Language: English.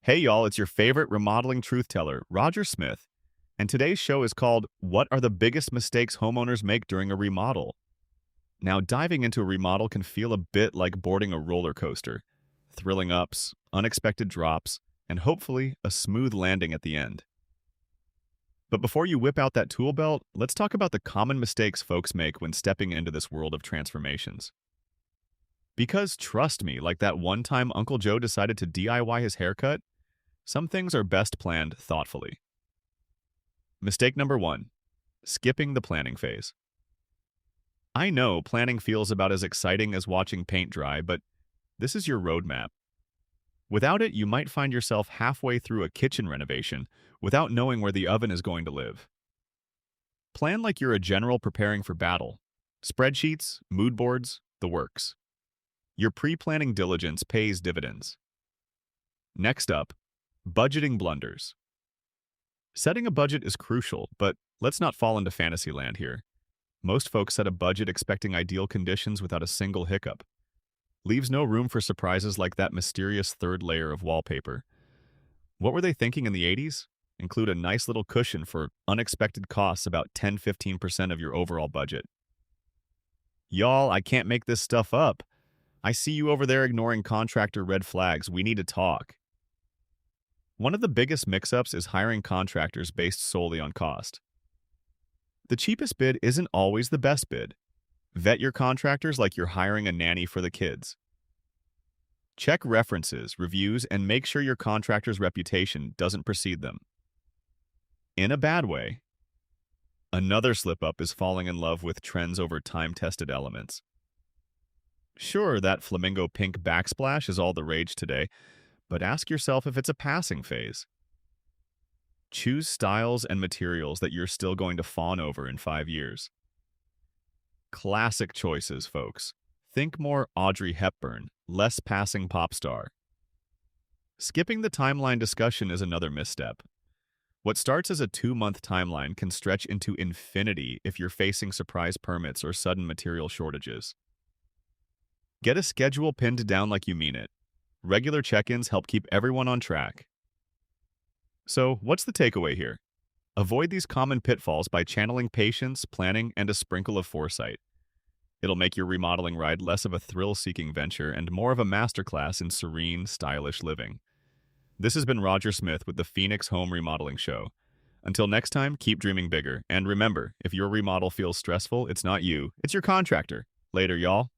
Hey y'all, it's your favorite remodeling truth teller, Roger Smith, and today's show is called What Are the Biggest Mistakes Homeowners Make During a Remodel? Now, diving into a remodel can feel a bit like boarding a roller coaster, thrilling ups, unexpected drops, and hopefully a smooth landing at the end. But before you whip out that tool belt, let's talk about the common mistakes folks make when stepping into this world of transformations. Because trust me, like that one time Uncle Joe decided to DIY his haircut, some things are best planned thoughtfully. Mistake number one, skipping the planning phase. I know planning feels about as exciting as watching paint dry, but this is your roadmap. Without it, you might find yourself halfway through a kitchen renovation without knowing where the oven is going to live. Plan like you're a general preparing for battle. Spreadsheets, mood boards, the works. Your pre-planning diligence pays dividends. Next up, budgeting blunders. Setting a budget is crucial, but let's not fall into fantasy land here. Most folks set a budget expecting ideal conditions without a single hiccup. Leaves no room for surprises like that mysterious third layer of wallpaper. What were they thinking in the 80s? Include a nice little cushion for unexpected costs about 10-15% of your overall budget. Y'all, I can't make this stuff up. I see you over there ignoring contractor red flags. We need to talk. One of the biggest mix-ups is hiring contractors based solely on cost. The cheapest bid isn't always the best bid. Vet your contractors like you're hiring a nanny for the kids. Check references, reviews, and make sure your contractor's reputation doesn't precede them. In a bad way. Another slip-up is falling in love with trends over time-tested elements. Sure, that flamingo pink backsplash is all the rage today, but ask yourself if it's a passing phase. Choose styles and materials that you're still going to fawn over in 5 years. Classic choices, folks. Think more Audrey Hepburn, less passing pop star. Skipping the timeline discussion is another misstep. What starts as a 2-month timeline can stretch into infinity if you're facing surprise permits or sudden material shortages. Get a schedule pinned down like you mean it. Regular check-ins help keep everyone on track. So, what's the takeaway here? Avoid these common pitfalls by channeling patience, planning, and a sprinkle of foresight. It'll make your remodeling ride less of a thrill-seeking venture and more of a masterclass in serene, stylish living. This has been Roger Smith with the Phoenix Home Remodeling Show. Until next time, keep dreaming bigger. And remember, if your remodel feels stressful, it's not you, it's your contractor. Later, y'all.